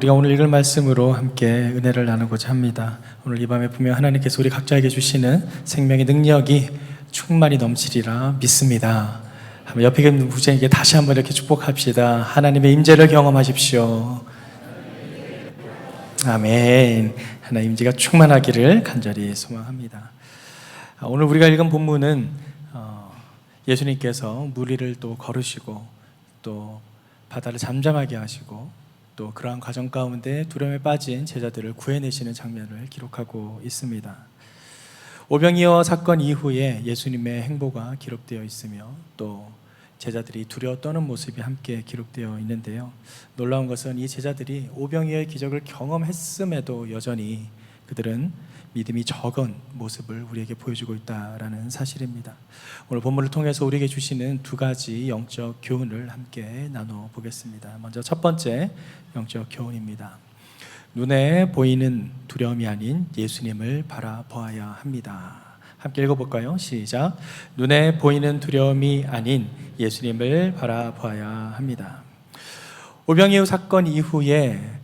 우리가 오늘 읽을 말씀으로 함께 은혜를 나누고자 합니다. 오늘 이 밤에 분명 하나님께서 우리 각자에게 주시는 생명의 능력이 충만히 넘치리라 믿습니다. 한번 옆에 있는 부자에게 다시 한번 이렇게 축복합시다. 하나님의 임재를 경험하십시오. 아멘. 하나님 임재가 충만하기를 간절히 소망합니다. 오늘 우리가 읽은 본문은 예수님께서 무리를 또 걸으시고 또 바다를 잠잠하게 하시고 또 그러한 과정 가운데 두려움에 빠진 제자들을 구해내시는 장면을 기록하고 있습니다. 오병이어 사건 이후에 예수님의 행보가 기록되어 있으며 또 제자들이 두려워 떠는 모습이 함께 기록되어 있는데요. 놀라운 것은 이 제자들이 오병이어의 기적을 경험했음에도 여전히 그들은 믿음이 적은 모습을 우리에게 보여주고 있다는 사실입니다. 오늘 본문을 통해서 우리에게 주시는 두 가지 영적 교훈을 함께 나눠보겠습니다. 먼저 첫 번째 영적 교훈입니다. 눈에 보이는 두려움이 아닌 예수님을 바라보아야 합니다. 함께 읽어볼까요? 시작. 눈에 보이는 두려움이 아닌 예수님을 바라보아야 합니다. 오병이어 사건 이후에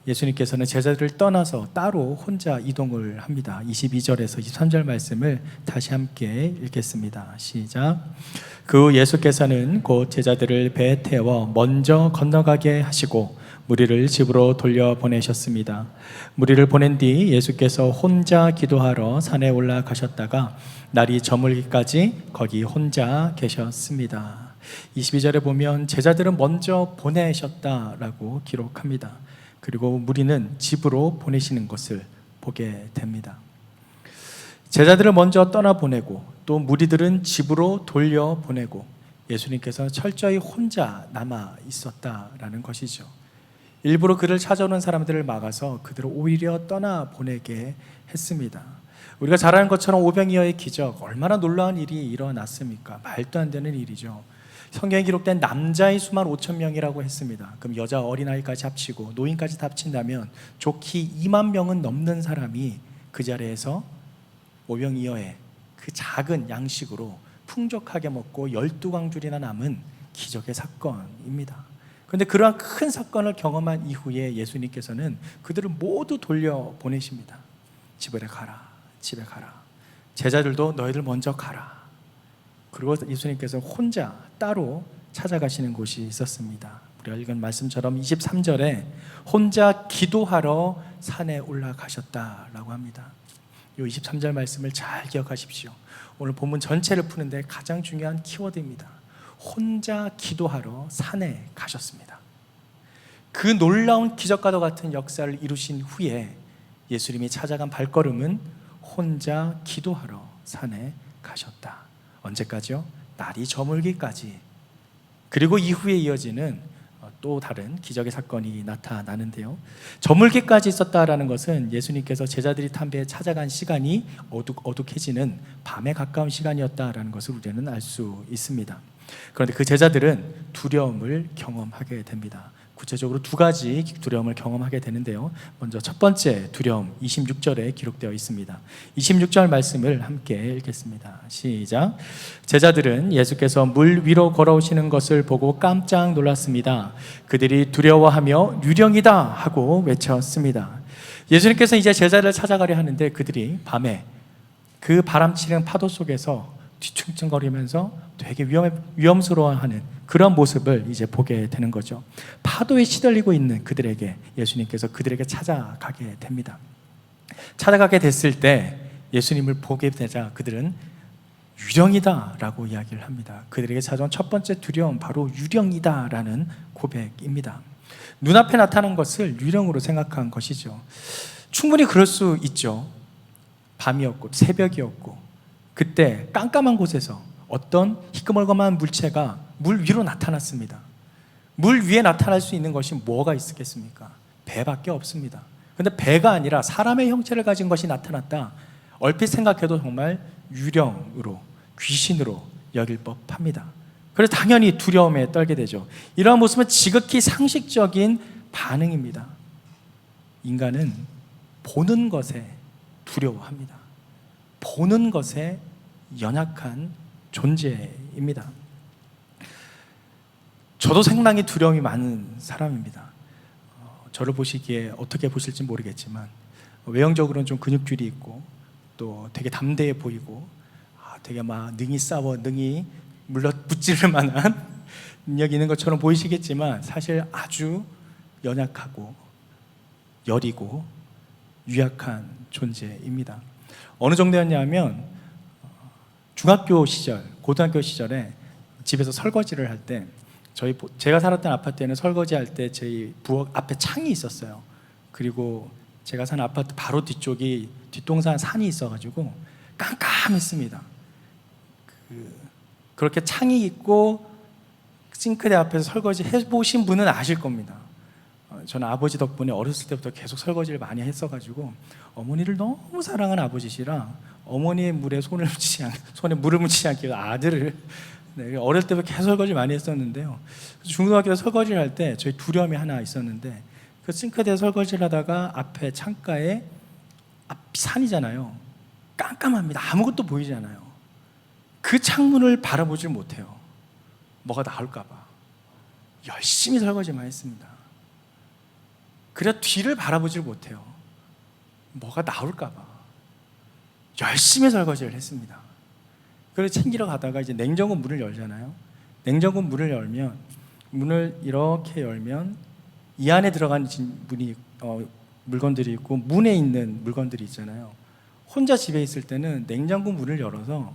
예수님께서는 제자들을 떠나서 따로 혼자 이동을 합니다. 22절에서 23절 말씀을 다시 함께 읽겠습니다. 시작. 그 후 예수께서는 곧 제자들을 배에 태워 먼저 건너가게 하시고 무리를 집으로 돌려보내셨습니다. 무리를 보낸 뒤 예수께서 혼자 기도하러 산에 올라가셨다가 날이 저물기까지 거기 혼자 계셨습니다. 22절에 보면 제자들은 먼저 보내셨다라고 기록합니다. 그리고 무리는 집으로 보내시는 것을 보게 됩니다. 제자들을 먼저 떠나보내고 또 무리들은 집으로 돌려보내고 예수님께서 철저히 혼자 남아 있었다라는 것이죠. 일부러 그를 찾아오는 사람들을 막아서 그들을 오히려 떠나보내게 했습니다. 우리가 잘 아는 것처럼 오병이어의 기적, 얼마나 놀라운 일이 일어났습니까? 말도 안 되는 일이죠. 성경에 기록된 남자의 수만 5천 명이라고 했습니다. 그럼 여자 어린아이까지 합치고 노인까지 합친다면 좋게 2만 명은 넘는 사람이 그 자리에서 오병이어의 그 작은 양식으로 풍족하게 먹고 12광줄이나 남은 기적의 사건입니다. 그런데 그러한 큰 사건을 경험한 이후에 예수님께서는 그들을 모두 돌려보내십니다. 집에 가라, 집에 가라. 제자들도 너희들 먼저 가라. 그리고 예수님께서 혼자 따로 찾아가시는 곳이 있었습니다. 우리가 읽은 말씀처럼 23절에 혼자 기도하러 산에 올라가셨다라고 합니다. 이 23절 말씀을 잘 기억하십시오. 오늘 본문 전체를 푸는데 가장 중요한 키워드입니다. 혼자 기도하러 산에 가셨습니다. 그 놀라운 기적과도 같은 역사를 이루신 후에 예수님이 찾아간 발걸음은 혼자 기도하러 산에 가셨다. 언제까지요? 날이 저물기까지. 그리고 이후에 이어지는 또 다른 기적의 사건이 나타나는데요. 저물기까지 있었다라는 것은 예수님께서 제자들이 탄 배에 찾아간 시간이 어둑해지는 밤에 가까운 시간이었다라는 것을 우리는 알 수 있습니다. 그런데 그 제자들은 두려움을 경험하게 됩니다. 구체적으로 두 가지 두려움을 경험하게 되는데요. 먼저 첫 번째 두려움 26절에 기록되어 있습니다. 26절 말씀을 함께 읽겠습니다. 시작. 제자들은 예수께서 물 위로 걸어오시는 것을 보고 깜짝 놀랐습니다. 그들이 두려워하며 유령이다 하고 외쳤습니다. 예수님께서 이제 제자들을 찾아가려 하는데 그들이 밤에 그 바람치는 파도 속에서 뒤충충거리면서 되게 위험스러워하는 그런 모습을 이제 보게 되는 거죠. 파도에 시달리고 있는 그들에게 예수님께서 그들에게 찾아가게 됩니다. 찾아가게 됐을 때 예수님을 보게 되자 그들은 유령이다 라고 이야기를 합니다. 그들에게 찾아온 첫 번째 두려움 바로 유령이다 라는 고백입니다. 눈앞에 나타난 것을 유령으로 생각한 것이죠. 충분히 그럴 수 있죠. 밤이었고 새벽이었고 그때 깜깜한 곳에서 어떤 희끄멀거만 물체가 물 위로 나타났습니다. 물 위에 나타날 수 있는 것이 뭐가 있겠습니까? 배밖에 없습니다. 그런데 배가 아니라 사람의 형체를 가진 것이 나타났다. 얼핏 생각해도 정말 유령으로, 귀신으로 여길 법합니다. 그래서 당연히 두려움에 떨게 되죠. 이러한 모습은 지극히 상식적인 반응입니다. 인간은 보는 것에 두려워합니다. 보는 것에 연약한 존재입니다. 저도 상당히 두려움이 많은 사람입니다. 저를 보시기에 어떻게 보실지 모르겠지만 외형적으로는 좀 근육줄이 있고 또 되게 담대해 보이고 되게 막 능히 물러붙지를 만한 능력이 있는 것처럼 보이시겠지만 사실 아주 연약하고 여리고 유약한 존재입니다. 어느 정도였냐면 중학교 시절, 고등학교 시절에 집에서 설거지를 할 때 제가 살았던 아파트에는 설거지할 때 저희 부엌 앞에 창이 있었어요. 그리고 제가 사는 아파트 바로 뒤쪽이 뒷동산 산이 있어가지고 깜깜했습니다. 그렇게 창이 있고 싱크대 앞에서 설거지 해보신 분은 아실 겁니다. 저는 아버지 덕분에 어렸을 때부터 계속 설거지를 많이 했어가지고 어머니를 너무 사랑하는 아버지시라 어머니의 손에 물을 묻히지 않게 아들을 어릴 때부터 계속 설거지 많이 했었는데요. 중고등학교 때 설거지를 할 때 저희 두려움이 하나 있었는데 그 싱크대 설거지를 하다가 앞에 창가에 산이잖아요. 깜깜합니다. 아무것도 보이지 않아요. 그 창문을 바라보질 못해요. 뭐가 나올까 봐 열심히 설거지만 했습니다. 그래 뒤를 바라보질 못해요. 뭐가 나올까 봐 열심히 설거지를 했습니다. 그래서 챙기러 가다가 이제 냉장고 문을 열잖아요. 냉장고 문을 열면 문을 이렇게 열면 이 안에 들어간 물건들이 있고 문에 있는 물건들이 있잖아요. 혼자 집에 있을 때는 냉장고 문을 열어서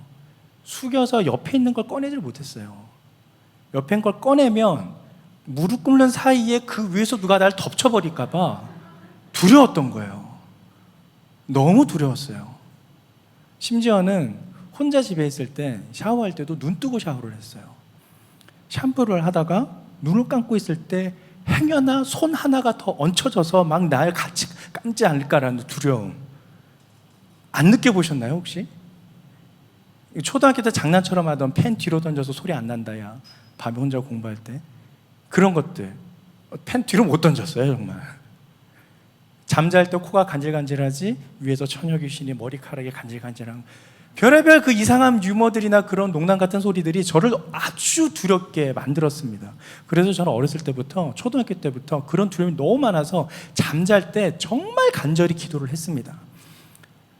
숙여서 옆에 있는 걸 꺼내질 못했어요. 옆에 있는 걸 꺼내면 무릎 꿇는 사이에 그 위에서 누가 날 덮쳐버릴까 봐 두려웠던 거예요. 너무 두려웠어요. 심지어는 혼자 집에 있을 때 샤워할 때도 눈 뜨고 샤워를 했어요. 샴푸를 하다가 눈을 감고 있을 때 행여나 손 하나가 더 얹혀져서 막 날 같이 감지 않을까라는 두려움. 안 느껴보셨나요 혹시? 초등학교 때 장난처럼 하던 펜 뒤로 던져서 소리 안 난다야 밤에 혼자 공부할 때 그런 것들 펜 뒤로 못 던졌어요 정말. 잠잘 때 코가 간질간질하지 위에서 처녀 귀신이 머리카락이 간질간질한 별의별 그 이상한 유머들이나 그런 농담 같은 소리들이 저를 아주 두렵게 만들었습니다. 그래서 저는 어렸을 때부터 초등학교 때부터 그런 두려움이 너무 많아서 잠잘 때 정말 간절히 기도를 했습니다.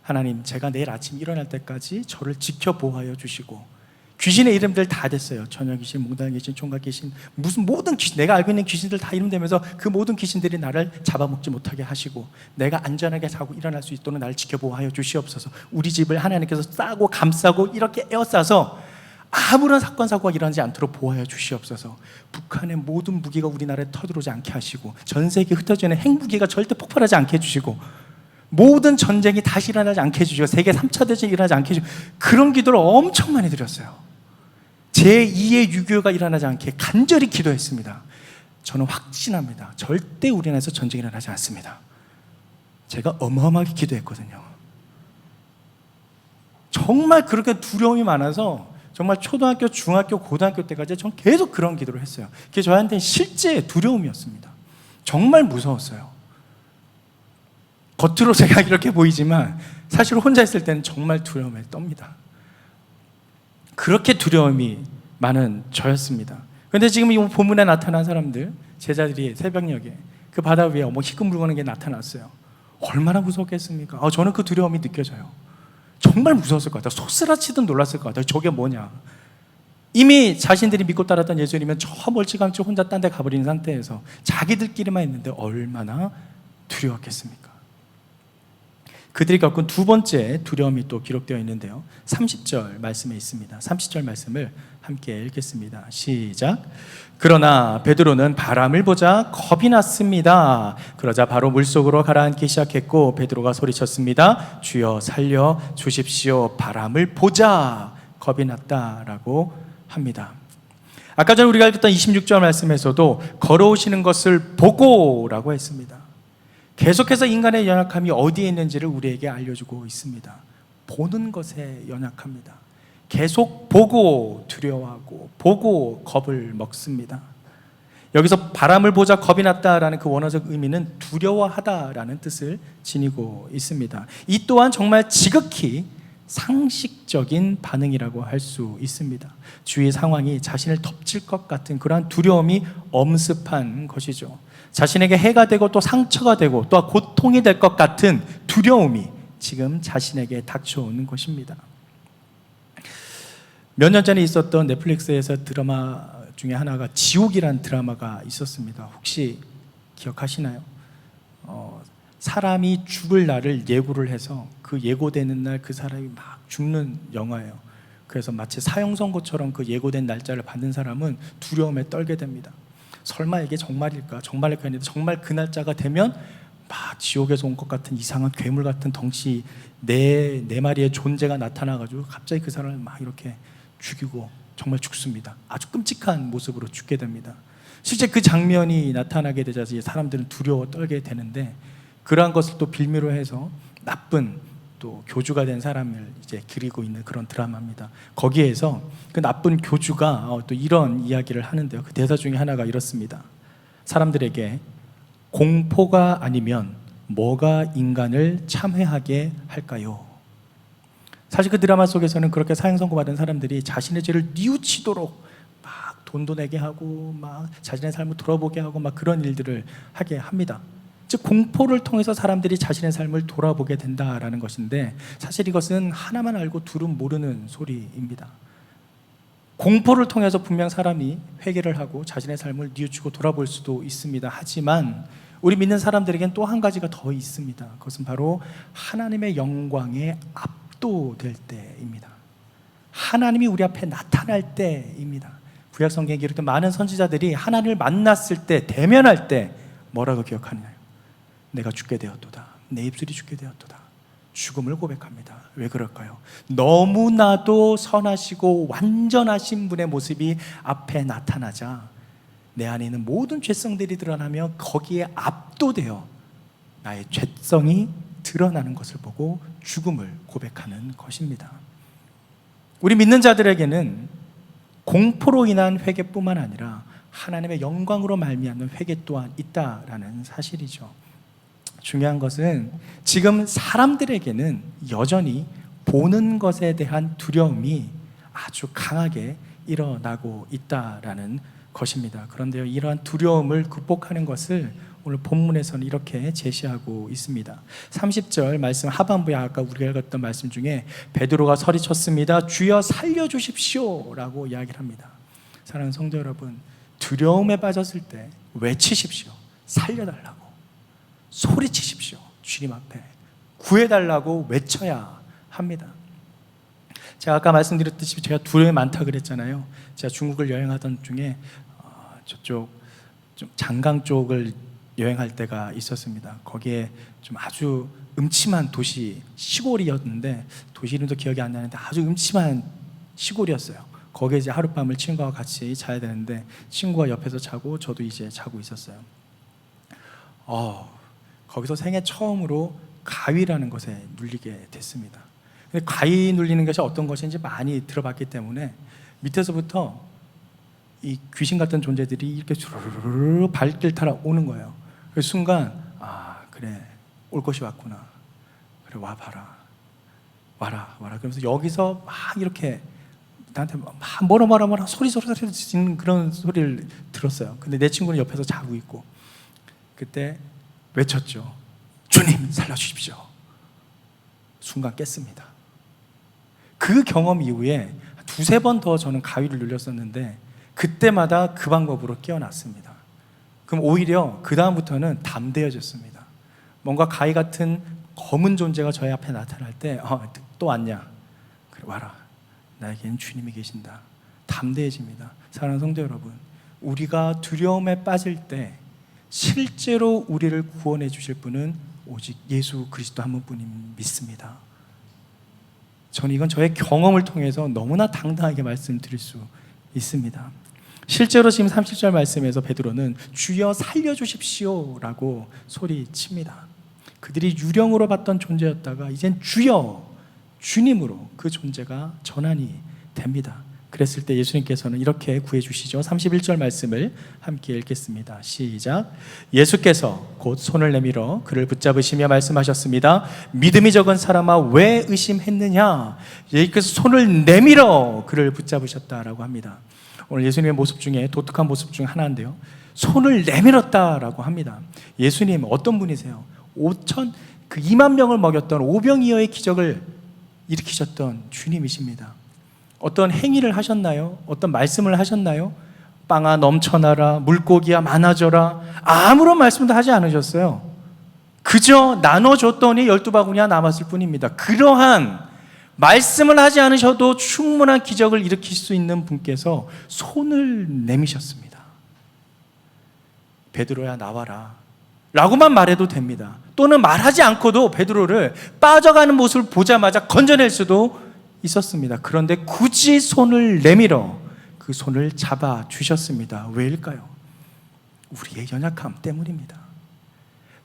하나님, 제가 내일 아침 일어날 때까지 저를 지켜보호하여 주시고 귀신의 이름들 다 됐어요. 처녀 귀신, 몽당 귀신, 총각 귀신, 무슨 모든 귀신, 내가 알고 있는 귀신들 다 이름되면서 그 모든 귀신들이 나를 잡아먹지 못하게 하시고 내가 안전하게 자고 일어날 수 있도록 나를 지켜보호하여 주시옵소서. 우리 집을 하나님께서 싸고 감싸고 이렇게 에워싸서 아무런 사건 사고가 일어나지 않도록 보호하여 주시옵소서. 북한의 모든 무기가 우리나라에 터들어오지 않게 하시고 전 세계에 흩어져 있는 핵무기가 절대 폭발하지 않게 해주시고 모든 전쟁이 다시 일어나지 않게 해주시고 세계 3차 대전이 일어나지 않게 해주시고 그런 기도를 엄청 많이 드렸어요. 제2의 6.25가 일어나지 않게 간절히 기도했습니다. 저는 확신합니다. 절대 우리나라에서 전쟁이 일어나지 않습니다. 제가 어마어마하게 기도했거든요. 정말 그렇게 두려움이 많아서 정말 초등학교, 중학교, 고등학교 때까지 전 계속 그런 기도를 했어요. 그게 저한테는 실제 두려움이었습니다. 정말 무서웠어요. 겉으로 제가 이렇게 보이지만 사실 혼자 있을 때는 정말 두려움에 떱니다. 그렇게 두려움이 많은 저였습니다. 그런데 지금 이 본문에 나타난 사람들, 제자들이 새벽녘에 그 바다 위에 희금 물거는 게 나타났어요. 얼마나 무섭겠습니까? 저는 그 두려움이 느껴져요. 정말 무서웠을 것 같아요. 소스라치듯 놀랐을 것 같아요. 저게 뭐냐? 이미 자신들이 믿고 따랐던 예수님은 저 멀찌감치 혼자 딴 데 가버린 상태에서 자기들끼리만 있는데 얼마나 두려웠겠습니까? 그들이 겪은 두 번째 두려움이 또 기록되어 있는데요. 30절 말씀에 있습니다. 30절 말씀을 함께 읽겠습니다. 시작. 그러나 베드로는 바람을 보자 겁이 났습니다. 그러자 바로 물속으로 가라앉기 시작했고 베드로가 소리쳤습니다. 주여 살려 주십시오. 바람을 보자. 겁이 났다라고 합니다. 아까 전에 우리가 읽었던 26절 말씀에서도 걸어오시는 것을 보고라고 했습니다. 계속해서 인간의 연약함이 어디에 있는지를 우리에게 알려주고 있습니다. 보는 것에 연약합니다. 계속 보고 두려워하고 보고 겁을 먹습니다. 여기서 바람을 보자 겁이 났다라는 그 원어적 의미는 두려워하다라는 뜻을 지니고 있습니다. 이 또한 정말 지극히 상식적인 반응이라고 할 수 있습니다. 주위 상황이 자신을 덮칠 것 같은 그러한 두려움이 엄습한 것이죠. 자신에게 해가 되고 또 상처가 되고 또 고통이 될 것 같은 두려움이 지금 자신에게 닥쳐오는 것입니다. 몇 년 전에 있었던 넷플릭스에서 드라마 중에 하나가 지옥이라는 드라마가 있었습니다. 혹시 기억하시나요? 사람이 죽을 날을 예고를 해서 그 예고되는 날 그 사람이 막 죽는 영화예요. 그래서 마치 사형 선고처럼 그 예고된 날짜를 받는 사람은 두려움에 떨게 됩니다. 설마 이게 정말일까? 정말일까 했는데 정말 그 날짜가 되면 막 지옥에서 온 것 같은 이상한 괴물 같은 덩치 네 마리의 존재가 나타나가지고 갑자기 그 사람을 막 이렇게 죽이고 정말 죽습니다. 아주 끔찍한 모습으로 죽게 됩니다. 실제 그 장면이 나타나게 되자 사람들은 두려워 떨게 되는데, 그러한 것을 또 빌미로 해서 나쁜 또 교주가 된 사람을 이제 그리고 있는 그런 드라마입니다. 거기에서 그 나쁜 교주가 또 이런 이야기를 하는데요. 그 대사 중에 하나가 이렇습니다. 사람들에게 공포가 아니면 뭐가 인간을 참회하게 할까요? 사실 그 드라마 속에서는 그렇게 사형 선고받은 사람들이 자신의 죄를 뉘우치도록 막 돈도 내게 하고 막 자신의 삶을 돌아보게 하고 막 그런 일들을 하게 합니다. 즉 공포를 통해서 사람들이 자신의 삶을 돌아보게 된다라는 것인데, 사실 이것은 하나만 알고 둘은 모르는 소리입니다. 공포를 통해서 분명 사람이 회개를 하고 자신의 삶을 뉘우치고 돌아볼 수도 있습니다. 하지만 우리 믿는 사람들에겐 또 한 가지가 더 있습니다. 그것은 바로 하나님의 영광에 압도될 때입니다. 하나님이 우리 앞에 나타날 때입니다. 구약 성경에 기록된 많은 선지자들이 하나님을 만났을 때, 대면할 때 뭐라고 기억하느냐요? 내가 죽게 되었도다. 내 입술이 죽게 되었도다. 죽음을 고백합니다. 왜 그럴까요? 너무나도 선하시고 완전하신 분의 모습이 앞에 나타나자 내 안에 있는 모든 죄성들이 드러나며 거기에 압도되어 나의 죄성이 드러나는 것을 보고 죽음을 고백하는 것입니다. 우리 믿는 자들에게는 공포로 인한 회개뿐만 아니라 하나님의 영광으로 말미암는 회개 또한 있다라는 사실이죠. 중요한 것은 지금 사람들에게는 여전히 보는 것에 대한 두려움이 아주 강하게 일어나고 있다라는 것입니다. 그런데요, 이러한 두려움을 극복하는 것을 오늘 본문에서는 이렇게 제시하고 있습니다. 30절 말씀 하반부에 아까 우리가 읽었던 말씀 중에 베드로가 소리쳤습니다. 주여 살려주십시오 라고 이야기를 합니다. 사랑하는 성도 여러분, 두려움에 빠졌을 때 외치십시오. 살려달라고 소리치십시오. 주님 앞에 구해달라고 외쳐야 합니다. 제가 아까 말씀드렸듯이 제가 두려움이 많다 그랬잖아요. 제가 중국을 여행하던 중에 저쪽 좀 장강 쪽을 여행할 때가 있었습니다. 거기에 좀 아주 음침한 도시, 시골이었는데 도시 이름도 기억이 안 나는데 아주 음침한 시골이었어요. 거기에 이제 하룻밤을 친구와 같이 자야 되는데 친구가 옆에서 자고 저도 이제 자고 있었어요. 거기서 생애 처음으로 가위라는 것에 눌리게 됐습니다. 근데 가위 눌리는 것이 어떤 것인지 많이 들어봤기 때문에 밑에서부터 이 귀신 같은 존재들이 이렇게 주르르르 발길 타러 오는 거예요. 그 순간 그래 올 것이 왔구나. 그래 와봐라. 와라. 그러면서 여기서 막 이렇게 나한테 막 뭐라 소리 지르는 그런 소리를 들었어요. 근데 내 친구는 옆에서 자고 있고 그때 외쳤죠. 주님 살려주십시오. 순간 깼습니다. 그 경험 이후에 두세 번 더 저는 가위를 눌렸었는데 그때마다 그 방법으로 깨어났습니다. 그럼 오히려 그 다음부터는 담대해졌습니다. 뭔가 가위 같은 검은 존재가 저희 앞에 나타날 때 또 왔냐? 그래 와라. 나에게는 주님이 계신다. 담대해집니다. 사랑하는 성도 여러분, 우리가 두려움에 빠질 때 실제로 우리를 구원해 주실 분은 오직 예수 그리스도 한 분뿐임 믿습니다. 저는 이건 저의 경험을 통해서 너무나 당당하게 말씀드릴 수 있습니다. 실제로 지금 30절 말씀에서 베드로는 주여 살려주십시오 라고 소리칩니다. 그들이 유령으로 봤던 존재였다가 이젠 주여, 주님으로 그 존재가 전환이 됩니다. 그랬을 때 예수님께서는 이렇게 구해주시죠. 31절 말씀을 함께 읽겠습니다. 시작. 예수께서 곧 손을 내밀어 그를 붙잡으시며 말씀하셨습니다. 믿음이 적은 사람아 왜 의심했느냐. 예수께서 손을 내밀어 그를 붙잡으셨다라고 합니다. 오늘 예수님의 모습 중에 독특한 모습 중 하나인데요, 손을 내밀었다라고 합니다. 예수님 어떤 분이세요? 2만 명을 먹였던 오병이어의 기적을 일으키셨던 주님이십니다. 어떤 행위를 하셨나요? 어떤 말씀을 하셨나요? 빵아 넘쳐나라, 물고기야 많아져라, 아무런 말씀도 하지 않으셨어요. 그저 나눠줬더니 12바구니가 남았을 뿐입니다. 그러한 말씀을 하지 않으셔도 충분한 기적을 일으킬 수 있는 분께서 손을 내미셨습니다. 베드로야 나와라 라고만 말해도 됩니다. 또는 말하지 않고도 베드로를 빠져가는 모습을 보자마자 건져낼 수도 있었습니다. 그런데 굳이 손을 내밀어 그 손을 잡아 주셨습니다. 왜일까요? 우리의 연약함 때문입니다.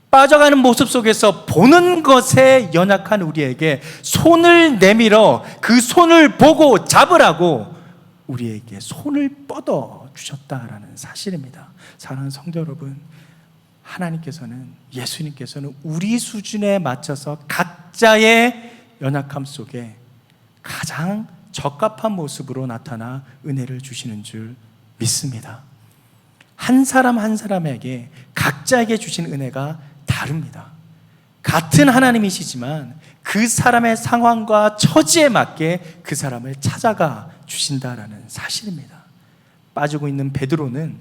빠져가는 모습 속에서 보는 것에 연약한 우리에게 손을 내밀어 그 손을 보고 잡으라고 우리에게 손을 뻗어 주셨다라는 사실입니다. 사랑하는 성도 여러분, 하나님께서는, 예수님께서는 우리 수준에 맞춰서 각자의 연약함 속에 가장 적합한 모습으로 나타나 은혜를 주시는 줄 믿습니다. 한 사람 한 사람에게 각자에게 주신 은혜가 다릅니다. 같은 하나님이시지만 그 사람의 상황과 처지에 맞게 그 사람을 찾아가 주신다라는 사실입니다. 빠지고 있는 베드로는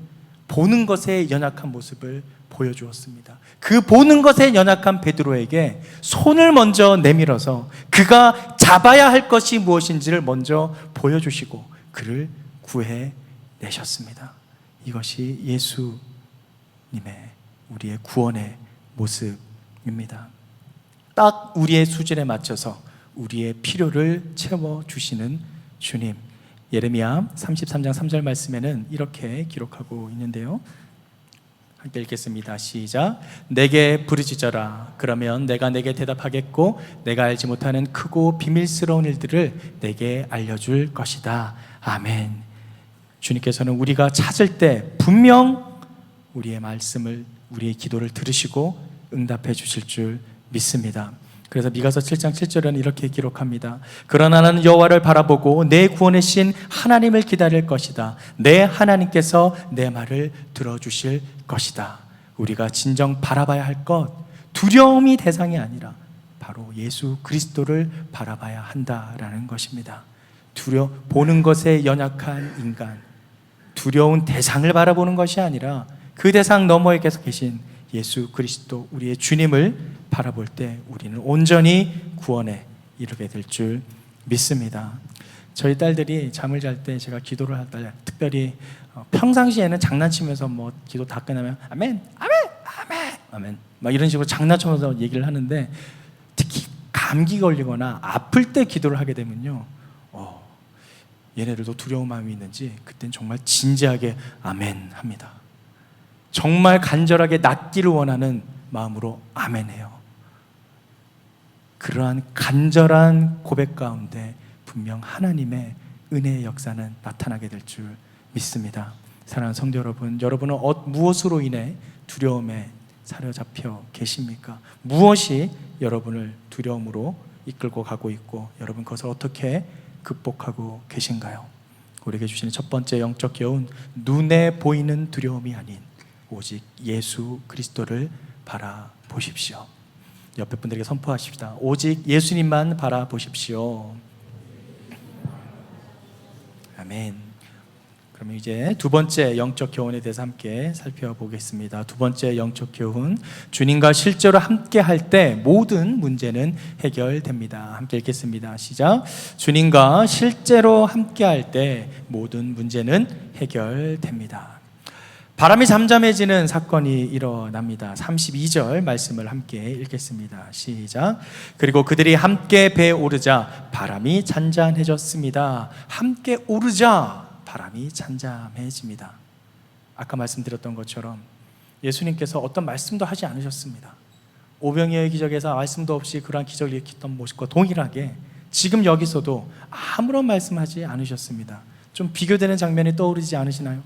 보는 것에 연약한 모습을 보여주었습니다. 그 보는 것에 연약한 베드로에게 손을 먼저 내밀어서 그가 잡아야 할 것이 무엇인지를 먼저 보여주시고 그를 구해내셨습니다. 이것이 예수님의, 우리의 구원의 모습입니다. 딱 우리의 수준에 맞춰서 우리의 필요를 채워주시는 주님. 예레미야 33장 3절 말씀에는 이렇게 기록하고 있는데요, 함께 읽겠습니다. 시작. 내게 부르짖어라. 그러면 내가 내게 대답하겠고 내가 알지 못하는 크고 비밀스러운 일들을 내게 알려줄 것이다. 아멘. 주님께서는 우리가 찾을 때 분명 우리의 말씀을, 우리의 기도를 들으시고 응답해 주실 줄 믿습니다. 그래서 미가서 7장 7절은 이렇게 기록합니다. 그러나 나는 여호와를 바라보고 내 구원의 신 하나님을 기다릴 것이다. 내 하나님께서 내 말을 들어주실 것이다. 우리가 진정 바라봐야 할 것, 두려움이 대상이 아니라 바로 예수 그리스도를 바라봐야 한다라는 것입니다. 보는 것에 연약한 인간, 두려운 대상을 바라보는 것이 아니라 그 대상 너머에 계신 예수 그리스도, 우리의 주님을 바라볼 때 우리는 온전히 구원에 이르게 될 줄 믿습니다. 저희 딸들이 잠을 잘 때 제가 기도를 할 때 특별히 평상시에는 장난치면서 뭐 기도 다 끝나면 아멘, 아멘, 아멘, 아멘 막 이런 식으로 장난치면서 얘기를 하는데, 특히 감기 걸리거나 아플 때 기도를 하게 되면요, 얘네들도 두려운 마음이 있는지 그땐 정말 진지하게 아멘 합니다. 정말 간절하게 낫기를 원하는 마음으로 아멘해요. 그러한 간절한 고백 가운데 분명 하나님의 은혜의 역사는 나타나게 될 줄 믿습니다. 사랑하는 성도 여러분, 여러분은 무엇으로 인해 두려움에 사로잡혀 계십니까? 무엇이 여러분을 두려움으로 이끌고 가고 있고 여러분 그것을 어떻게 극복하고 계신가요? 우리에게 주시는 첫 번째 영적 교훈, 눈에 보이는 두려움이 아닌 오직 예수 그리스도를 바라보십시오. 옆에 분들에게 선포하십시다. 오직 예수님만 바라보십시오. 아멘. 그러면 이제 두 번째 영적 교훈에 대해서 함께 살펴보겠습니다. 두 번째 영적 교훈, 주님과 실제로 함께 할 때 모든 문제는 해결됩니다. 함께 읽겠습니다. 시작. 주님과 실제로 함께 할 때 모든 문제는 해결됩니다. 바람이 잠잠해지는 사건이 일어납니다. 32절 말씀을 함께 읽겠습니다. 시작. 그리고 그들이 함께 배에 오르자 바람이 잔잔해졌습니다. 함께 오르자 바람이 잔잔해집니다. 아까 말씀드렸던 것처럼 예수님께서 어떤 말씀도 하지 않으셨습니다. 오병이어의 기적에서 말씀도 없이 그러한 기적을 일으켰던 모습과 동일하게 지금 여기서도 아무런 말씀하지 않으셨습니다. 좀 비교되는 장면이 떠오르지 않으시나요?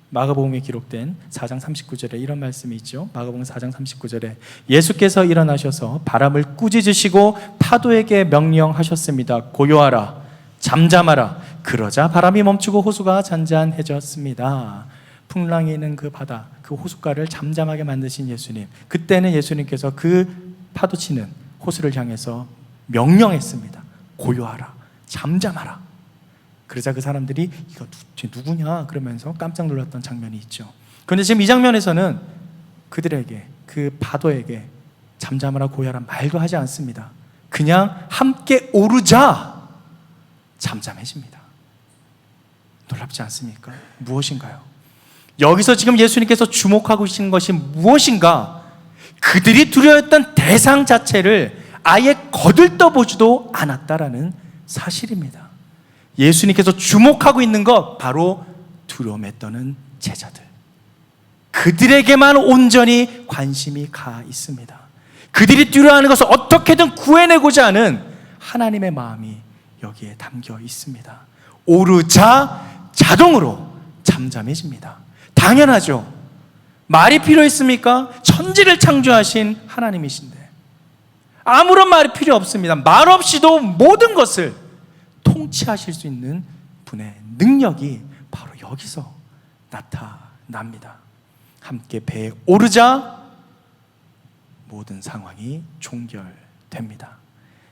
마가복음에 기록된 4장 39절에 이런 말씀이 있죠. 마가복음 4장 39절에 예수께서 일어나셔서 바람을 꾸짖으시고 파도에게 명령하셨습니다. 고요하라, 잠잠하라. 그러자 바람이 멈추고 호수가 잔잔해졌습니다. 풍랑이 있는 그 바다, 그 호숫가를 잠잠하게 만드신 예수님. 그때는 예수님께서 그 파도치는 호수를 향해서 명령했습니다. 고요하라, 잠잠하라. 그러자 그 사람들이 이거 누구냐 그러면서 깜짝 놀랐던 장면이 있죠. 그런데 지금 이 장면에서는 그들에게, 그 파도에게 잠잠하라, 고요하라 말도 하지 않습니다. 그냥 함께 오르자 잠잠해집니다. 놀랍지 않습니까? 무엇인가요? 여기서 지금 예수님께서 주목하고 계신 것이 무엇인가? 그들이 두려워했던 대상 자체를 아예 거들떠보지도 않았다라는 사실입니다. 예수님께서 주목하고 있는 것, 바로 두려움에 떠는 제자들, 그들에게만 온전히 관심이 가 있습니다. 그들이 두려워하는 것을 어떻게든 구해내고자 하는 하나님의 마음이 여기에 담겨 있습니다. 오르자 자동으로 잠잠해집니다. 당연하죠. 말이 필요 있습니까? 천지를 창조하신 하나님이신데 아무런 말이 필요 없습니다. 말 없이도 모든 것을 통치하실 수 있는 분의 능력이 바로 여기서 나타납니다. 함께 배에 오르자 모든 상황이 종결됩니다.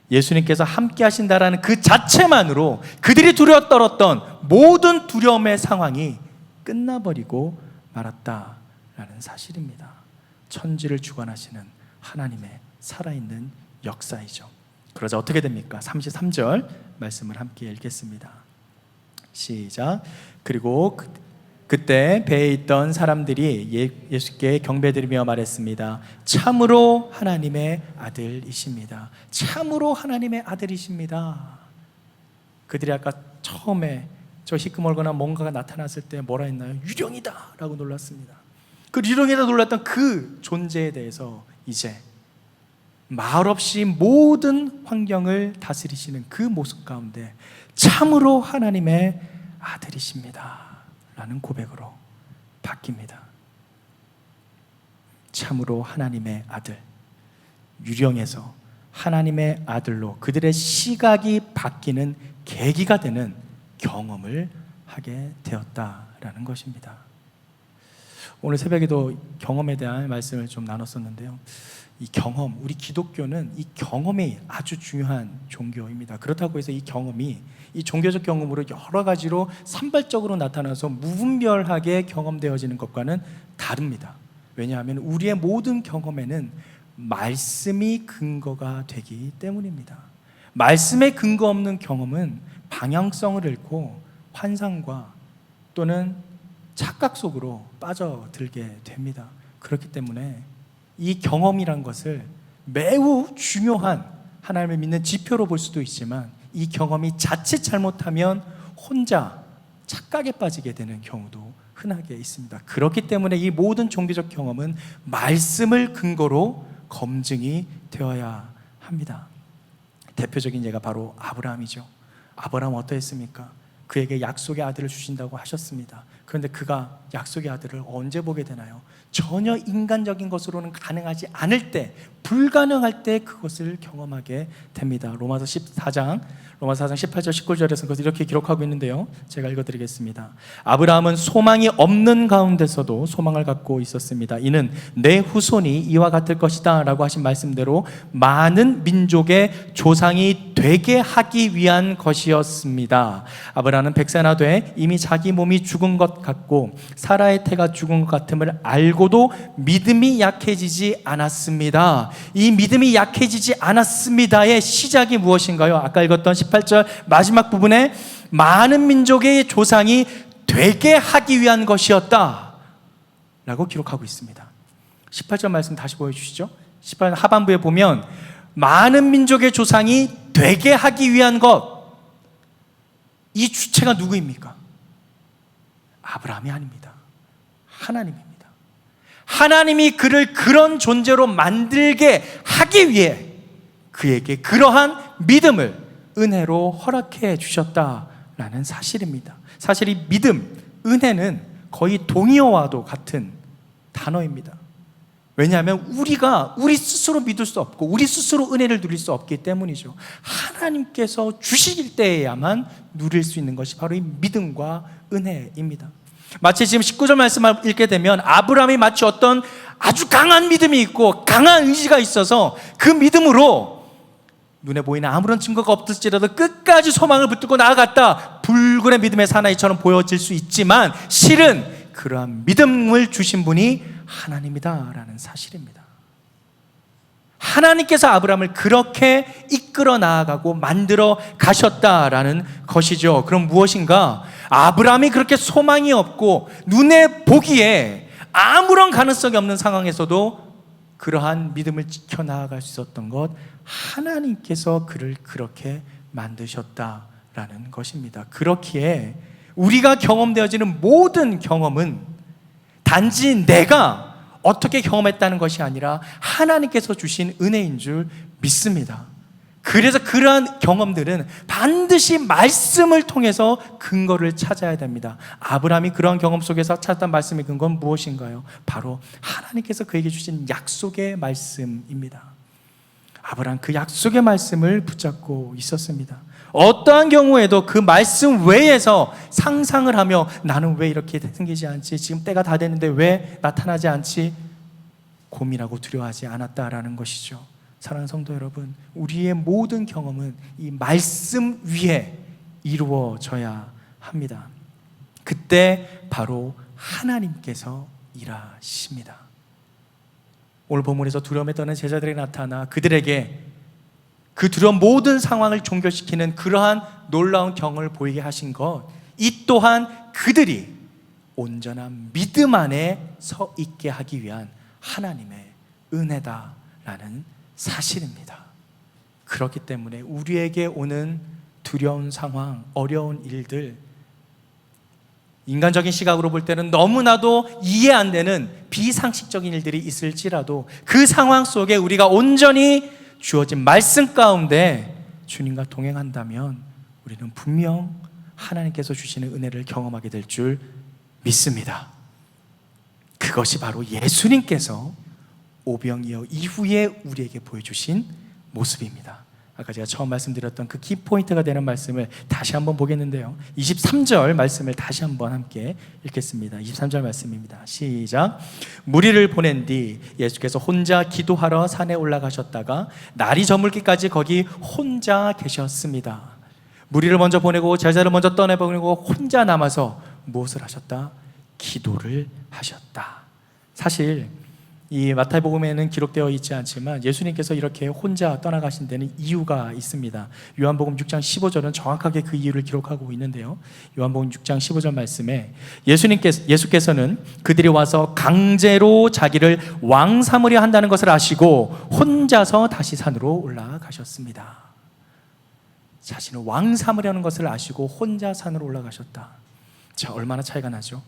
예수님께서 함께 하신다라는 그 자체만으로 그들이 두려워 떨었던 모든 두려움의 상황이 끝나버리고 말았다라는 사실입니다. 천지를 주관하시는 하나님의 살아있는 역사이죠. 그러자 어떻게 됩니까? 33절 말씀을 함께 읽겠습니다. 시작. 그리고 그때 배에 있던 사람들이 예수께 경배드리며 말했습니다. 참으로 하나님의 아들이십니다. 참으로 하나님의 아들이십니다. 그들이 아까 처음에 저 희끄멀거나 뭔가가 나타났을 때 뭐라 했나요? 유령이다 라고 놀랐습니다. 그 유령이다 놀랐던 그 존재에 대해서 이제 말없이 모든 환경을 다스리시는 그 모습 가운데 참으로 하나님의 아들이십니다 라는 고백으로 바뀝니다. 참으로 하나님의 아들, 유령에서 하나님의 아들로 그들의 시각이 바뀌는 계기가 되는 경험을 하게 되었다라는 것입니다. 오늘 새벽에도 경험에 대한 말씀을 좀 나눴었는데요. 이 경험, 우리 기독교는 이 경험이 아주 중요한 종교입니다. 그렇다고 해서 이 경험이 이 종교적 경험으로 여러 가지로 산발적으로 나타나서 무분별하게 경험되어지는 것과는 다릅니다. 왜냐하면 우리의 모든 경험에는 말씀이 근거가 되기 때문입니다. 말씀에 근거 없는 경험은 방향성을 잃고 환상과 또는 착각 속으로 빠져들게 됩니다. 그렇기 때문에 이 경험이란 것을 매우 중요한 하나님을 믿는 지표로 볼 수도 있지만 이 경험이 자칫 잘못하면 혼자 착각에 빠지게 되는 경우도 흔하게 있습니다. 그렇기 때문에 이 모든 종교적 경험은 말씀을 근거로 검증이 되어야 합니다. 대표적인 예가 바로 아브라함이죠. 아브라함 어떠했습니까? 그에게 약속의 아들을 주신다고 하셨습니다. 그런데 그가 약속의 아들을 언제 보게 되나요? 전혀 인간적인 것으로는 가능하지 않을 때, 불가능할 때 그것을 경험하게 됩니다. 로마서 4장 18절 19절에서 그것을 이렇게 기록하고 있는데요, 제가 읽어드리겠습니다. 아브라함은 소망이 없는 가운데서도 소망을 갖고 있었습니다. 이는 내 후손이 이와 같을 것이다 라고 하신 말씀대로 많은 민족의 조상이 되게 하기 위한 것이었습니다. 아브라함은 100세나 돼 이미 자기 몸이 죽은 것 같고 사라의 태가 죽은 것 같음을 알고도 믿음이 약해지지 않았습니다. 이 믿음이 약해지지 않았습니다의 시작이 무엇인가요? 아까 읽었던 18절 마지막 부분에 많은 민족의 조상이 되게 하기 위한 것이었다 라고 기록하고 있습니다. 18절 말씀 다시 보여주시죠. 18절 하반부에 보면 많은 민족의 조상이 되게 하기 위한 것, 이 주체가 누구입니까? 아브라함이 아닙니다. 하나님입니다. 하나님이 그를 그런 존재로 만들게 하기 위해 그에게 그러한 믿음을 은혜로 허락해 주셨다라는 라는 사실입니다. 사실 이 믿음, 은혜는 거의 동의어와도 같은 단어입니다. 왜냐하면 우리가 우리 스스로 믿을 수 없고 우리 스스로 은혜를 누릴 수 없기 때문이죠. 하나님께서 주실 때에야만 누릴 수 있는 것이 바로 이 믿음과 은혜입니다. 마치 지금 19절 말씀을 읽게 되면 아브라함이 마치 어떤 아주 강한 믿음이 있고 강한 의지가 있어서 그 믿음으로 눈에 보이는 아무런 증거가 없을지라도 끝까지 소망을 붙들고 나아갔다. 불굴의 믿음의 사나이처럼 보여질 수 있지만 실은 그러한 믿음을 주신 분이 하나님이다라는 사실입니다. 하나님께서 아브라함을 그렇게 이끌어 나아가고 만들어 가셨다라는 것이죠. 그럼 무엇인가? 아브라함이 그렇게 소망이 없고 눈에 보기에 아무런 가능성이 없는 상황에서도 그러한 믿음을 지켜나갈 수 있었던 것, 하나님께서 그를 그렇게 만드셨다라는 것입니다. 그렇기에 우리가 경험되어지는 모든 경험은 단지 내가 어떻게 경험했다는 것이 아니라 하나님께서 주신 은혜인 줄 믿습니다. 그래서 그러한 경험들은 반드시 말씀을 통해서 근거를 찾아야 됩니다. 아브라함이 그런 경험 속에서 찾았던 말씀의 근거는 무엇인가요? 바로 하나님께서 그에게 주신 약속의 말씀입니다. 아브라함 그 약속의 말씀을 붙잡고 있었습니다. 어떠한 경우에도 그 말씀 외에서 상상을 하며 나는 왜 이렇게 생기지 않지? 지금 때가 다 됐는데 왜 나타나지 않지? 고민하고 두려워하지 않았다라는 것이죠. 사랑하는 성도 여러분, 우리의 모든 경험은 이 말씀 위에 이루어져야 합니다. 그때 바로 하나님께서 일하십니다. 오늘 본문에서 두려움에 떠는 제자들이 나타나 그들에게 그 두려운 모든 상황을 종결시키는 그러한 놀라운 경험을 보이게 하신 것, 이 또한 그들이 온전한 믿음 안에 서 있게 하기 위한 하나님의 은혜다라는 사실입니다. 그렇기 때문에 우리에게 오는 두려운 상황, 어려운 일들, 인간적인 시각으로 볼 때는 너무나도 이해 안 되는 비상식적인 일들이 있을지라도 그 상황 속에 우리가 온전히 주어진 말씀 가운데 주님과 동행한다면 우리는 분명 하나님께서 주시는 은혜를 경험하게 될 줄 믿습니다. 그것이 바로 예수님께서 오병이어 이후에 우리에게 보여주신 모습입니다. 아까 제가 처음 말씀드렸던 그 키포인트가 되는 말씀을 다시 한번 보겠는데요, 23절 말씀을 다시 한번 함께 읽겠습니다. 23절 말씀입니다. 시작. 무리를 보낸 뒤 예수께서 혼자 기도하러 산에 올라가셨다가 날이 저물기까지 거기 혼자 계셨습니다. 무리를 먼저 보내고 제자를 먼저 떠내보내고 혼자 남아서 무엇을 하셨다? 기도를 하셨다. 사실 이 마태복음에는 기록되어 있지 않지만 예수님께서 이렇게 혼자 떠나가신 데는 이유가 있습니다. 요한복음 6장 15절은 정확하게 그 이유를 기록하고 있는데요, 요한복음 6장 15절 말씀에 예수께서는 그들이 와서 강제로 자기를 왕 삼으려 한다는 것을 아시고 혼자서 다시 산으로 올라가셨습니다. 자신을 왕 삼으려는 것을 아시고 혼자 산으로 올라가셨다. 자, 얼마나 차이가 나죠?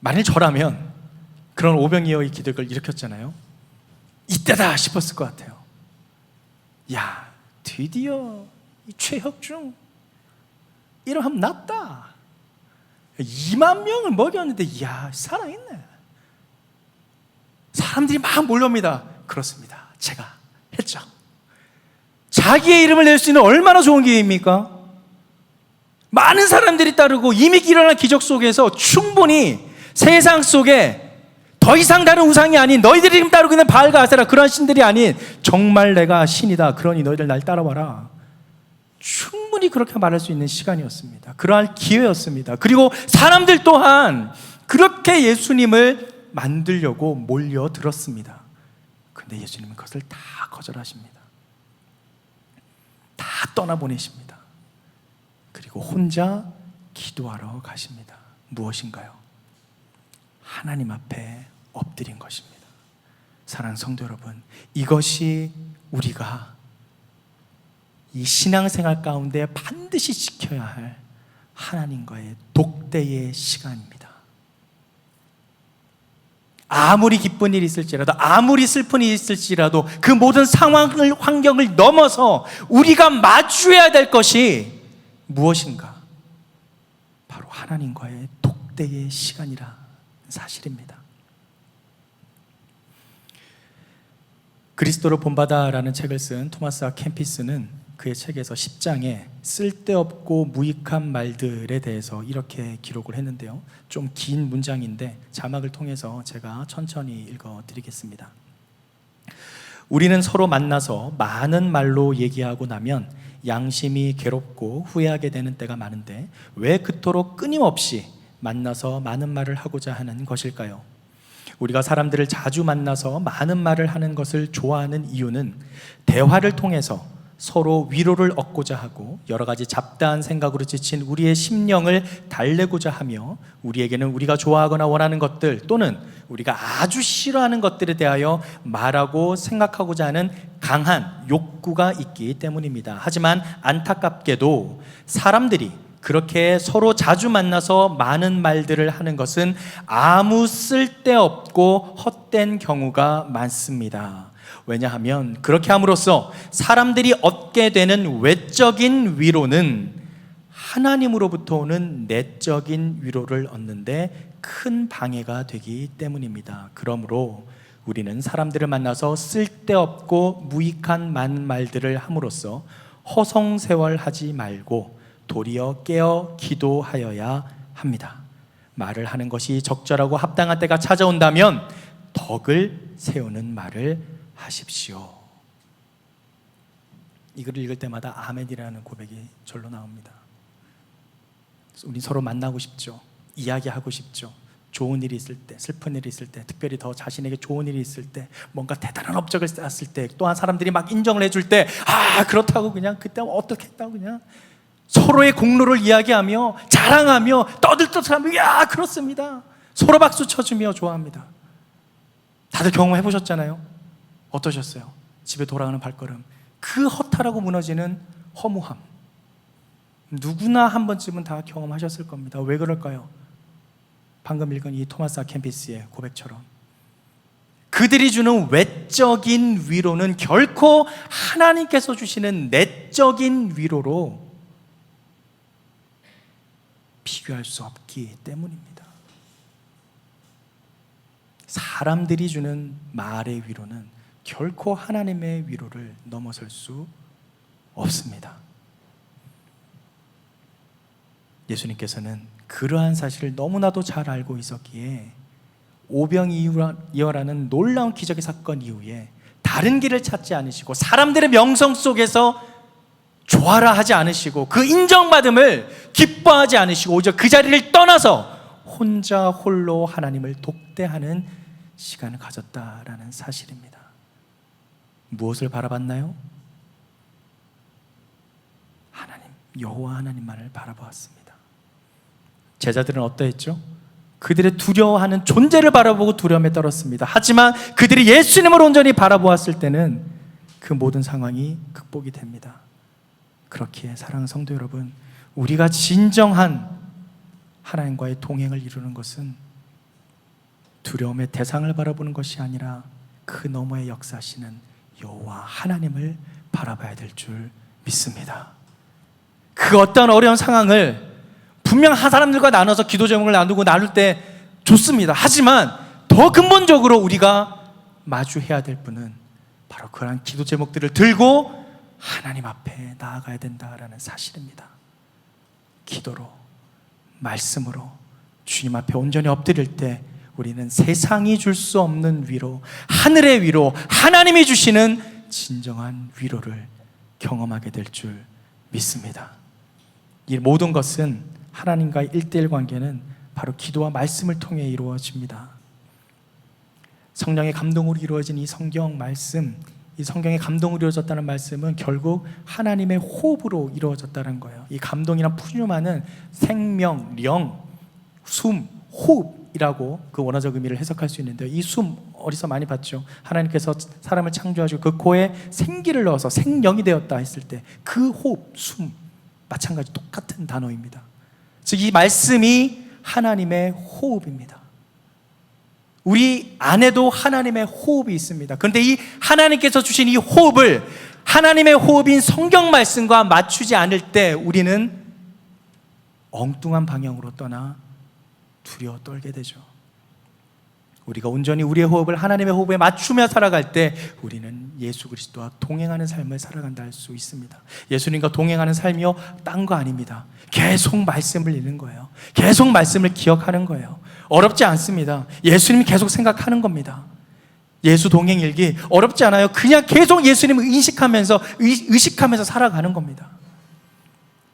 만일 저라면 그런 오병이어의 기적을 일으켰잖아요. 이때다 싶었을 것 같아요. 야, 드디어 이 최혁중 이러면 낫다. 2만 명을 먹였는데 이야, 살아있네. 사람들이 막 몰려옵니다. 그렇습니다, 제가 했죠. 자기의 이름을 낼 수 있는 얼마나 좋은 기회입니까? 많은 사람들이 따르고 이미 일어난 기적 속에서 충분히 세상 속에 더 이상 다른 우상이 아닌, 너희들이 지금 따르고 있는 바알과 아세라 그런 신들이 아닌 정말 내가 신이다, 그러니 너희들 날 따라와라, 충분히 그렇게 말할 수 있는 시간이었습니다. 그러한 기회였습니다. 그리고 사람들 또한 그렇게 예수님을 만들려고 몰려들었습니다. 그런데 예수님은 그것을 다 거절하십니다. 다 떠나보내십니다. 그리고 혼자 기도하러 가십니다. 무엇인가요? 하나님 앞에 엎드린 것입니다. 사랑하는 성도 여러분, 이것이 우리가 이 신앙생활 가운데 반드시 지켜야 할 하나님과의 독대의 시간입니다. 아무리 기쁜 일이 있을지라도, 아무리 슬픈 일이 있을지라도 그 모든 상황을, 환경을 넘어서 우리가 마주해야 될 것이 무엇인가? 바로 하나님과의 독대의 시간이라 사실입니다. 그리스도로 본받아라는 책을 쓴 토마스 아 캠피스는 그의 책에서 10장에 쓸데없고 무익한 말들에 대해서 이렇게 기록을 했는데요, 좀 긴 문장인데 자막을 통해서 제가 천천히 읽어드리겠습니다. 우리는 서로 만나서 많은 말로 얘기하고 나면 양심이 괴롭고 후회하게 되는 때가 많은데 왜 그토록 끊임없이 만나서 많은 말을 하고자 하는 것일까요? 우리가 사람들을 자주 만나서 많은 말을 하는 것을 좋아하는 이유는 대화를 통해서 서로 위로를 얻고자 하고 여러 가지 잡다한 생각으로 지친 우리의 심령을 달래고자 하며 우리에게는 우리가 좋아하거나 원하는 것들 또는 우리가 아주 싫어하는 것들에 대하여 말하고 생각하고자 하는 강한 욕구가 있기 때문입니다. 하지만 안타깝게도 사람들이 그렇게 서로 자주 만나서 많은 말들을 하는 것은 아무 쓸데없고 헛된 경우가 많습니다. 왜냐하면 그렇게 함으로써 사람들이 얻게 되는 외적인 위로는 하나님으로부터 오는 내적인 위로를 얻는데 큰 방해가 되기 때문입니다. 그러므로 우리는 사람들을 만나서 쓸데없고 무익한 많은 말들을 함으로써 허송세월하지 말고 도리어 깨어 기도하여야 합니다. 말을 하는 것이 적절하고 합당한 때가 찾아온다면 덕을 세우는 말을 하십시오. 이 글을 읽을 때마다 아멘이라는 고백이 절로 나옵니다. 우리 서로 만나고 싶죠. 이야기하고 싶죠. 좋은 일이 있을 때, 슬픈 일이 있을 때, 특별히 더 자신에게 좋은 일이 있을 때, 뭔가 대단한 업적을 쌓았을 때, 또한 사람들이 막 인정을 해줄 때, 그렇다고 그냥 그때 어떻게 했다고 그냥 서로의 공로를 이야기하며 자랑하며 떠들떠들하며 야 그렇습니다. 서로 박수 쳐주며 좋아합니다. 다들 경험해 보셨잖아요. 어떠셨어요? 집에 돌아가는 발걸음, 그 허탈하고 무너지는 허무함, 누구나 한 번쯤은 다 경험하셨을 겁니다. 왜 그럴까요? 방금 읽은 이 토마스 아 캠피스의 고백처럼 그들이 주는 외적인 위로는 결코 하나님께서 주시는 내적인 위로로 비교할 수 없기 때문입니다. 사람들이 주는 말의 위로는 결코 하나님의 위로를 넘어설 수 없습니다. 예수님께서는 그러한 사실을 너무나도 잘 알고 있었기에 오병이어라는 놀라운 기적의 사건 이후에 다른 길을 찾지 않으시고 사람들의 명성 속에서 좋아라 하지 않으시고 그 인정받음을 기뻐하지 않으시고 오히려 그 자리를 떠나서 혼자 홀로 하나님을 독대하는 시간을 가졌다라는 사실입니다. 무엇을 바라봤나요? 하나님, 여호와 하나님만을 바라보았습니다. 제자들은 어떠했죠? 그들의 두려워하는 존재를 바라보고 두려움에 떨었습니다. 하지만 그들이 예수님을 온전히 바라보았을 때는 그 모든 상황이 극복이 됩니다. 그렇기에 사랑하는 성도 여러분, 우리가 진정한 하나님과의 동행을 이루는 것은 두려움의 대상을 바라보는 것이 아니라 그 너머에 역사하시는 여호와 하나님을 바라봐야 될 줄 믿습니다. 그 어떤 어려운 상황을 분명 한 사람들과 나눠서 기도 제목을 나눌 때 좋습니다. 하지만 더 근본적으로 우리가 마주해야 될 분은 바로 그러한 기도 제목들을 들고 하나님 앞에 나아가야 된다라는 사실입니다. 기도로, 말씀으로 주님 앞에 온전히 엎드릴 때 우리는 세상이 줄 수 없는 위로, 하늘의 위로, 하나님이 주시는 진정한 위로를 경험하게 될 줄 믿습니다. 이 모든 것은 하나님과의 1:1 관계는 바로 기도와 말씀을 통해 이루어집니다. 성령의 감동으로 이루어진 이 성경 말씀, 이 성경의 감동으로 이루어졌다는 말씀은 결국 하나님의 호흡으로 이루어졌다는 거예요. 이 감동이란 푸뉴마는 생명, 령, 숨, 호흡이라고 그 원어적 의미를 해석할 수 있는데요. 이 숨 어디서 많이 봤죠? 하나님께서 사람을 창조하시고 그 코에 생기를 넣어서 생명이 되었다 했을 때 그 호흡, 숨 마찬가지 똑같은 단어입니다. 즉 이 말씀이 하나님의 호흡입니다. 우리 안에도 하나님의 호흡이 있습니다. 그런데 이 하나님께서 주신 이 호흡을 하나님의 호흡인 성경 말씀과 맞추지 않을 때 우리는 엉뚱한 방향으로 떠나 두려워 떨게 되죠. 우리가 온전히 우리의 호흡을 하나님의 호흡에 맞추며 살아갈 때 우리는 예수 그리스도와 동행하는 삶을 살아간다 할 수 있습니다. 예수님과 동행하는 삶이요, 딴 거 아닙니다. 계속 말씀을 읽는 거예요. 계속 말씀을 기억하는 거예요. 어렵지 않습니다. 예수님이 계속 생각하는 겁니다. 예수 동행 일기 어렵지 않아요. 그냥 계속 예수님을 의식하면서 살아가는 겁니다.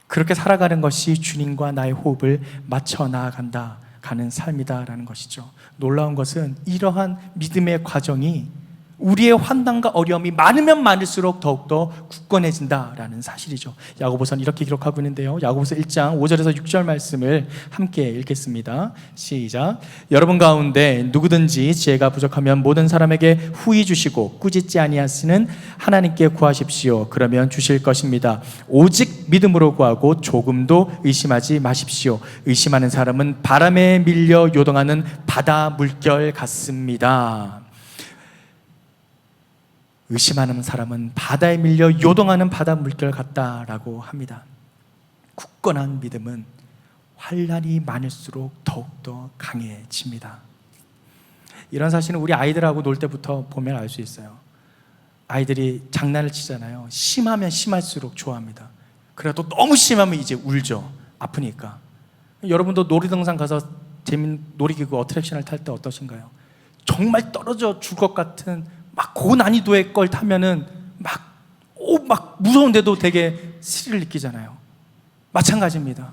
그렇게 살아가는 것이 주님과 나의 호흡을 맞춰 나아간다 가는 삶이다라는 것이죠. 놀라운 것은 이러한 믿음의 과정이 우리의 환난과 어려움이 많으면 많을수록 더욱더 굳건해진다라는 사실이죠. 야고보서는 이렇게 기록하고 있는데요, 야고보서 1장 5절에서 6절 말씀을 함께 읽겠습니다. 시작. 여러분 가운데 누구든지 지혜가 부족하면 모든 사람에게 후히 주시고 꾸짖지 아니하시는 하나님께 구하십시오. 그러면 주실 것입니다. 오직 믿음으로 구하고 조금도 의심하지 마십시오. 의심하는 사람은 바람에 밀려 요동하는 바다 물결 같습니다. 의심하는 사람은 바다에 밀려 요동하는 바다 물결 같다라고 합니다. 굳건한 믿음은 환난이 많을수록 더욱더 강해집니다. 이런 사실은 우리 아이들하고 놀 때부터 보면 알 수 있어요. 아이들이 장난을 치잖아요. 심하면 심할수록 좋아합니다. 그래도 너무 심하면 이제 울죠. 아프니까. 여러분도 놀이동산 가서 재밌는 놀이기구 어트랙션을 탈 때 어떠신가요? 정말 떨어져 줄 것 같은 막 고난이도의 걸 타면은 막 무서운데도 되게 스릴을 느끼잖아요. 마찬가지입니다.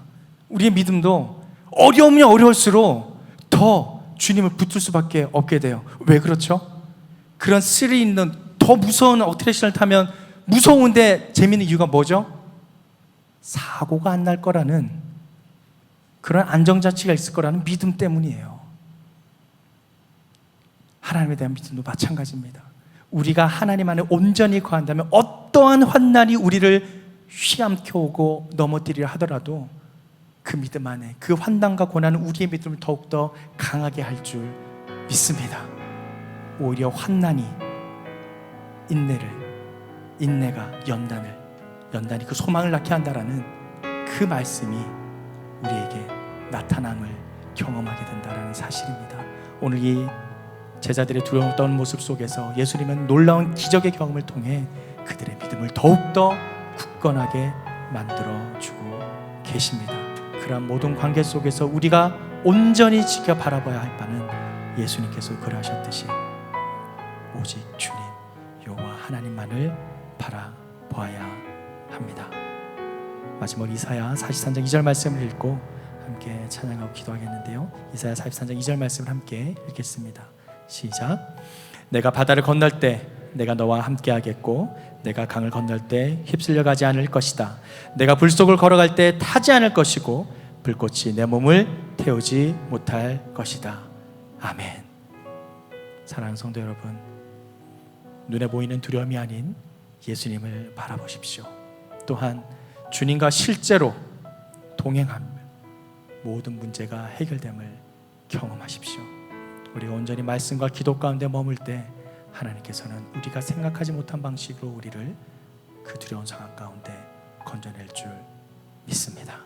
우리의 믿음도 어려우면 어려울수록 더 주님을 붙들 수밖에 없게 돼요. 왜 그렇죠? 그런 스릴 있는 더 무서운 어트랙션을 타면 무서운데 재미있는 이유가 뭐죠? 사고가 안 날 거라는 그런 안정자치가 있을 거라는 믿음 때문이에요. 하나님에 대한 믿음도 마찬가지입니다. 우리가 하나님 안에 온전히 거한다면 어떠한 환난이 우리를 휘암켜 오고 넘어뜨리려 하더라도 그 믿음 안에 그 환난과 고난은 우리의 믿음을 더욱더 강하게 할 줄 믿습니다. 오히려 환난이 인내가 연단이 그 소망을 낳게 한다라는 그 말씀이 우리에게 나타남을 경험하게 된다라는 사실입니다. 오늘 이 제자들의 두려움 떠는 모습 속에서 예수님은 놀라운 기적의 경험을 통해 그들의 믿음을 더욱더 굳건하게 만들어주고 계십니다. 그러한 모든 관계 속에서 우리가 온전히 지켜 바라봐야 할 바는 예수님께서 그러하셨듯이 오직 주님 여호와 하나님만을 바라보아야 합니다. 마지막 이사야 43장 2절 말씀을 읽고 함께 찬양하고 기도하겠는데요, 이사야 43장 2절 말씀을 함께 읽겠습니다. 시작. 내가 바다를 건널 때 내가 너와 함께 하겠고 내가 강을 건널 때 휩쓸려 가지 않을 것이다. 내가 불 속을 걸어갈 때 타지 않을 것이고 불꽃이 내 몸을 태우지 못할 것이다. 아멘. 사랑하는 성도 여러분, 눈에 보이는 두려움이 아닌 예수님을 바라보십시오. 또한 주님과 실제로 동행하며 모든 문제가 해결됨을 경험하십시오. 우리가 온전히 말씀과 기도 가운데 머물 때 하나님께서는 우리가 생각하지 못한 방식으로 우리를 그 두려운 상황 가운데 건져낼 줄 믿습니다.